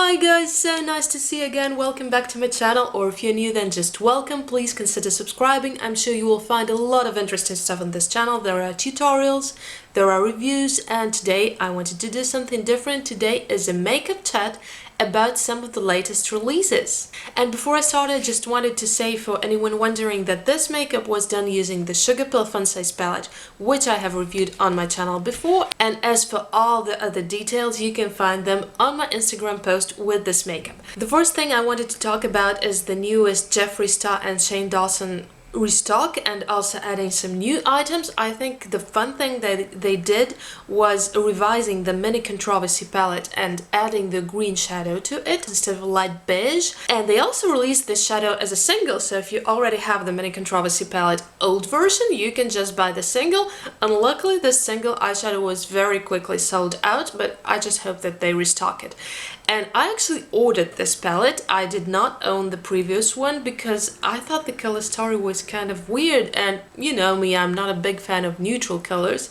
Hi guys, so nice to see you again. Welcome back to my channel, or if you're new then just welcome. Please consider subscribing. I'm sure you will find a lot of interesting stuff on this channel. There are tutorials, there are reviews, and today I wanted to do something different. Today is a makeup chat about some of the latest releases. And before I start, I just wanted to say, for anyone wondering, that this makeup was done using the Sugar Pill Fun Size palette, which I have reviewed on my channel before. And as for all the other details, you can find them on my Instagram post with this makeup. The first thing I wanted to talk about is the newest Jeffree Star and Shane Dawson restock, and also adding some new items. I think the fun thing that they did was revising the mini controversy palette and adding the green shadow to it instead of a light beige. And they also released this shadow as a single, so if you already have the mini controversy palette old version, you can just buy the single. And luckily this single eyeshadow was very quickly sold out, but I just hope that they restock it. And I actually ordered this palette. I did not own the previous one because I thought the color story was kind of weird, and you know me, I'm not a big fan of neutral colors.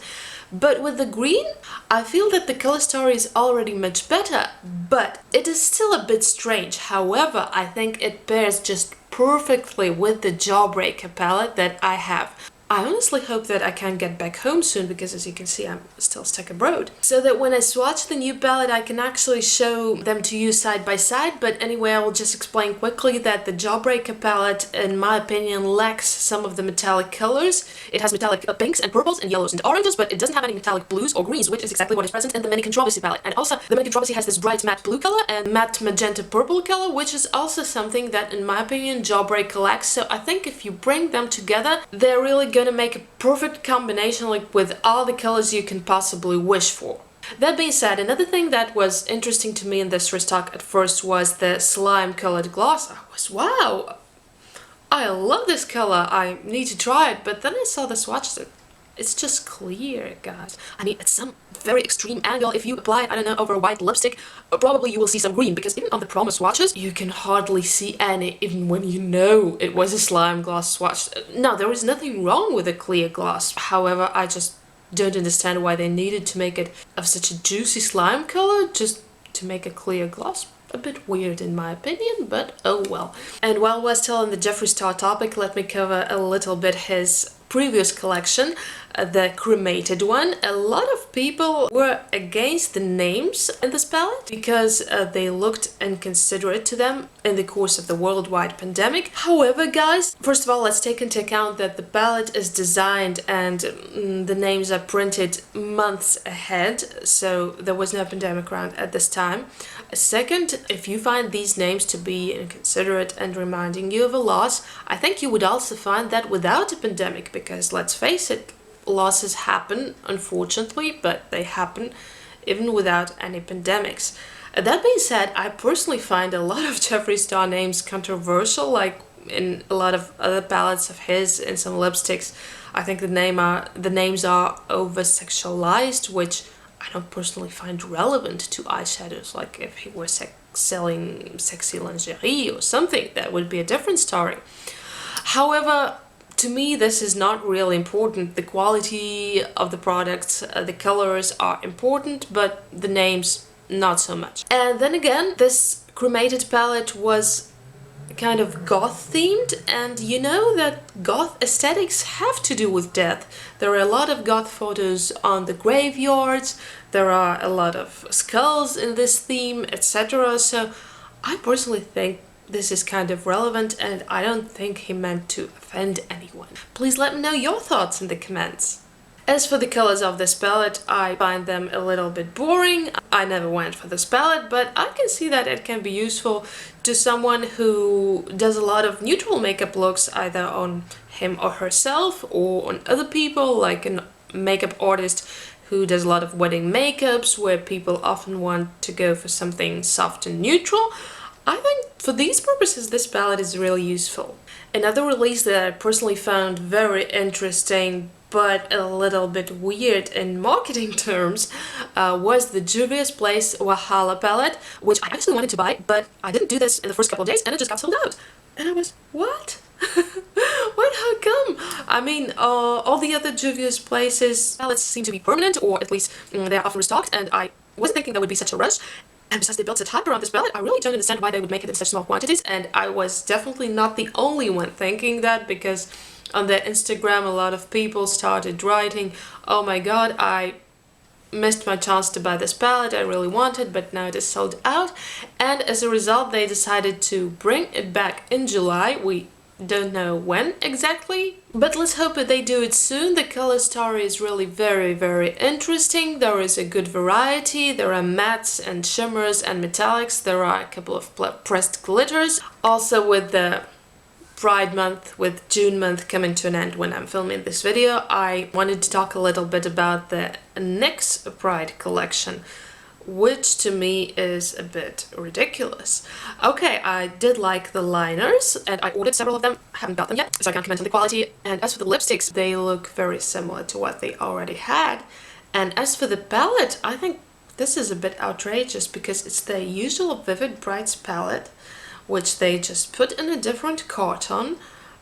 But with the green, I feel that the color story is already much better, but it is still a bit strange. However, I think it pairs just perfectly with the Jawbreaker palette that I have. I honestly hope that I can get back home soon, because as you can see I'm still stuck abroad. So that when I swatch the new palette I can actually show them to you side by side. But anyway, I will just explain quickly that the Jawbreaker palette, in my opinion, lacks some of the metallic colors. It has metallic pinks and purples and yellows and oranges, but it doesn't have any metallic blues or greens, which is exactly what is present in the Mini Controversy palette. And also the Mini Controversy has this bright matte blue color and matte magenta purple color, which is also something that, in my opinion, Jawbreaker lacks. So I think if you bring them together, they're really gonna make a perfect combination, like with all the colors you can possibly wish for. That being said, another thing that was interesting to me in this restock at first was the slime colored gloss. I was, wow, I love this color, I need to try it. But then I saw the swatches. It's just clear, guys. I mean, at some very extreme angle, if you apply it, I don't know, over a white lipstick, probably you will see some green, because even on the promo swatches, you can hardly see any, even when you know it was a slime gloss swatch. No, there is nothing wrong with a clear gloss. However, I just don't understand why they needed to make it of such a juicy slime color just to make a clear gloss. A bit weird in my opinion, but oh well. And while we're still on the Jeffree Star topic, let me cover a little bit his previous collection, the cremated one. A lot of people were against the names in this palette because they looked inconsiderate to them in the course of the worldwide pandemic. However, guys, first of all, let's take into account that the palette is designed and the names are printed months ahead, so there was no pandemic around at this time. Second, if you find these names to be inconsiderate and reminding you of a loss, I think you would also find that without a pandemic, because let's face it, losses happen, unfortunately, but they happen even without any pandemics. That being said, I personally find a lot of Jeffree Star names controversial, like in a lot of other palettes of his, in some lipsticks. I think the names are over-sexualized, which I don't personally find relevant to eyeshadows. Like if he were selling sexy lingerie or something, that would be a different story. However, to me, this is not really important. The quality of the products, the colors are important, but the names, not so much. And then again, this cremated palette was kind of goth themed, and you know that goth aesthetics have to do with death. There are a lot of goth photos on the graveyards, there are a lot of skulls in this theme, etc. So I personally think this is kind of relevant, and I don't think he meant to offend anyone. Please let me know your thoughts in the comments. As for the colors of this palette, I find them a little bit boring. I never went for this palette, but I can see that it can be useful to someone who does a lot of neutral makeup looks, either on him or herself or on other people, like a makeup artist who does a lot of wedding makeups, where people often want to go for something soft and neutral. I think for these purposes this palette is really useful. Another release that I personally found very interesting but a little bit weird in marketing terms was the Juvia's Place Wahala palette, which I actually wanted to buy, but I didn't do this in the first couple of days and it just got sold out. And I was, what? What? How come? I mean, all the other Juvia's Places palettes seem to be permanent, or at least they're often restocked, and I wasn't thinking that would be such a rush. And besides, they built a hype around this palette. I really don't understand why they would make it in such small quantities, and I was definitely not the only one thinking that, because on their Instagram a lot of people started writing, oh my god, I missed my chance to buy this palette, I really wanted, but now it is sold out. And as a result, they decided to bring it back in July. We don't know when exactly, but let's hope that they do it soon. The color story is really very interesting. There is a good variety. There are mattes and shimmers and metallics. There are a couple of pressed glitters. Also, with the Pride month, with June month coming to an end when I'm filming this video, I wanted to talk a little bit about the Nyx Pride collection, which to me is a bit ridiculous. Okay, I did like the liners, and I ordered several of them. I haven't got them yet, so I can't comment on the quality. And as for the lipsticks, they look very similar to what they already had. And as for the palette, I think this is a bit outrageous, because it's the usual Vivid Brights palette, which they just put in a different carton,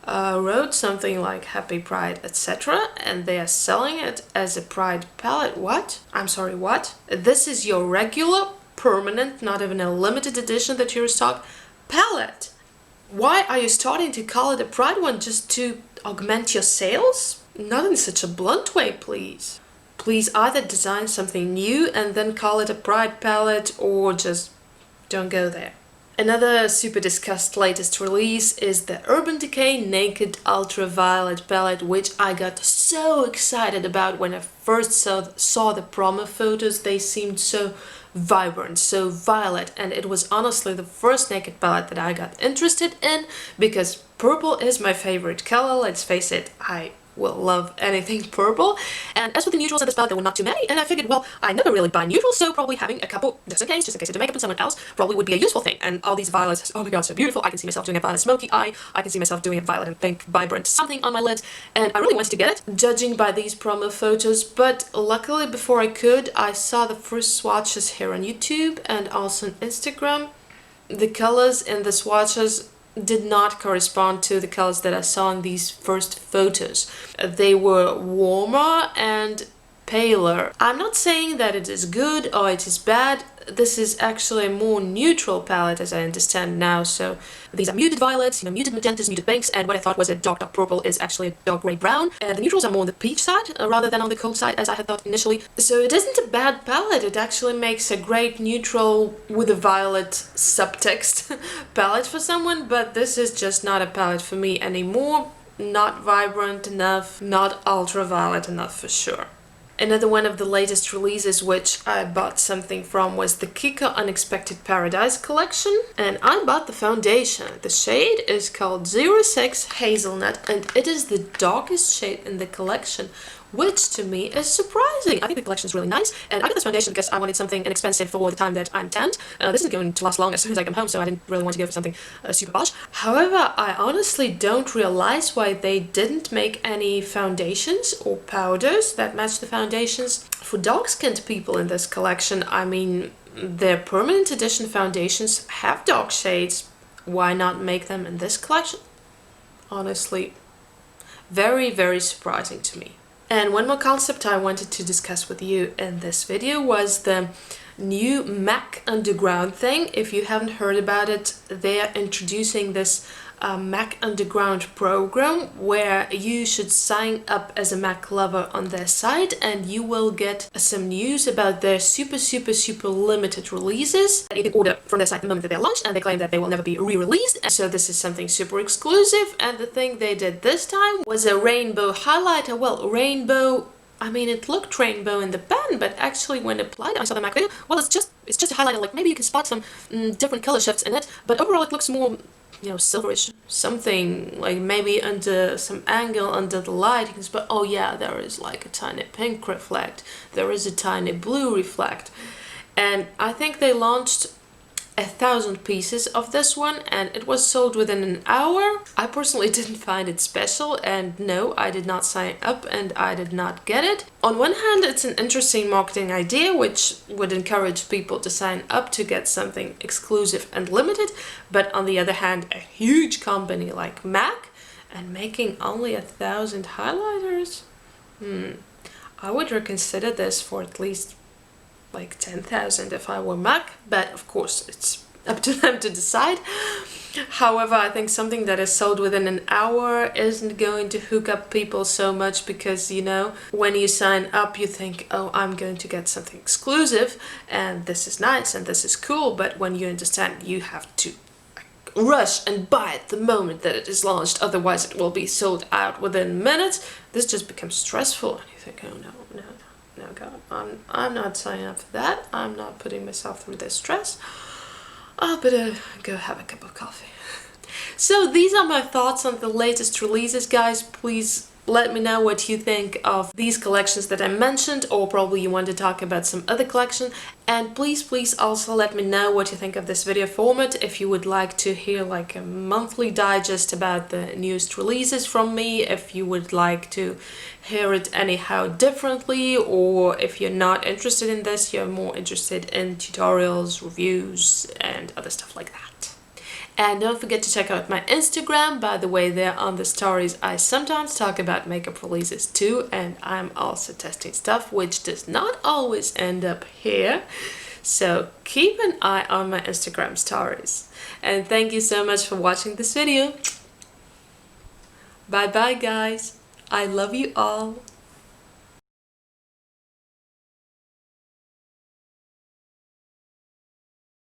wrote something like Happy Pride, etc., and they are selling it as a Pride palette. What? I'm sorry, what? This is your regular, permanent, not even a limited edition that you restock palette. Why are you starting to call it a Pride one, just to augment your sales? Not in such a blunt way, please. Please either design something new and then call it a Pride palette, or just don't go there. Another super discussed latest release is the Urban Decay Naked Ultraviolet palette, which I got so excited about when I first saw the promo photos. They seemed so vibrant, so violet, and it was honestly the first naked palette that I got interested in, because purple is my favorite color, let's face it, I will love anything purple. And as for the neutrals in this palette, there were not too many, and I figured, well, I never really buy neutrals, so probably having a couple just in case I do makeup on someone else probably would be a useful thing. And all these violets, oh my god, so beautiful. I can see myself doing a violet smoky eye, I can see myself doing a violet and pink vibrant something on my lids, and I really wanted to get it, judging by these promo photos. But luckily, before I could, I saw the first swatches here on YouTube and also on Instagram. The colors in the swatches did not correspond to the colors that I saw in these first photos. They were warmer and paler. I'm not saying that it is good or it is bad. This is actually a more neutral palette, as I understand now. So these are muted violets, muted magentas, muted pinks, and what I thought was a dark purple is actually a dark grey brown. And the neutrals are more on the peach side rather than on the cold side, as I had thought initially. So it isn't a bad palette. It actually makes a great neutral with a violet subtext palette for someone, but this is just not a palette for me anymore. Not vibrant enough, not ultraviolet enough for sure. Another one of the latest releases which I bought something from was the Kiko Unexpected Paradise collection, and I bought the foundation. The shade is called 06 Hazelnut, and it is the darkest shade in the collection, which to me is surprising. I think the collection is really nice, and I got this foundation because I wanted something inexpensive for the time that I'm tanned. This is going to last long as soon as I come home, so I didn't really want to go for something super posh. However, I honestly don't realize why they didn't make any foundations or powders that match the foundations for dark-skinned people in this collection. I mean, their permanent edition foundations have dark shades. Why not make them in this collection? Honestly, very surprising to me. And one more concept I wanted to discuss with you in this video was the new MAC Underground thing. If you haven't heard about it, they are introducing this MAC Underground program where you should sign up as a MAC lover on their site, and you will get some news about their super limited releases. You can order from their site the moment that they're launched, and they claim that they will never be re-released. So this is something super exclusive, and the thing they did this time was a rainbow highlighter. Well, rainbow, I mean, it looked rainbow in the pen, but actually when applied, I saw the MAC video, well, it's just a highlighter. Like, maybe you can spot some different color shifts in it, but overall it looks more, you know, silverish, something like maybe under some angle under the light you can spot, oh yeah, there is like a tiny pink reflect, there is a tiny blue reflect. And I think they launched 1,000 pieces of this one, and it was sold within an hour. I personally didn't find it special, and no, I did not sign up and I did not get it. On one hand, it's an interesting marketing idea which would encourage people to sign up to get something exclusive and limited, but on the other hand, a huge company like MAC and making only 1,000 highlighters? I would reconsider this for at least like 10,000 if I were MAC, but of course it's up to them to decide. However, I think something that is sold within an hour isn't going to hook up people so much, because, you know, when you sign up you think, oh, I'm going to get something exclusive and this is nice and this is cool, but when you understand you have to rush and buy it the moment that it is launched, otherwise it will be sold out within minutes, this just becomes stressful and you think, oh no, God, I'm not signing up for that. I'm not putting myself through this stress. I'll better go have a cup of coffee. So these are my thoughts on the latest releases, guys. Please let me know what you think of these collections that I mentioned, or probably you want to talk about some other collection. And please also let me know what you think of this video format, if you would like to hear like a monthly digest about the newest releases from me, if you would like to hear it anyhow differently, or if you're not interested in this, you're more interested in tutorials, reviews and other stuff like that. And don't forget to check out my Instagram. By the way, there on the stories I sometimes talk about makeup releases too, and I'm also testing stuff which does not always end up here. So keep an eye on my Instagram stories. And thank you so much for watching this video. Bye bye guys. I love you all.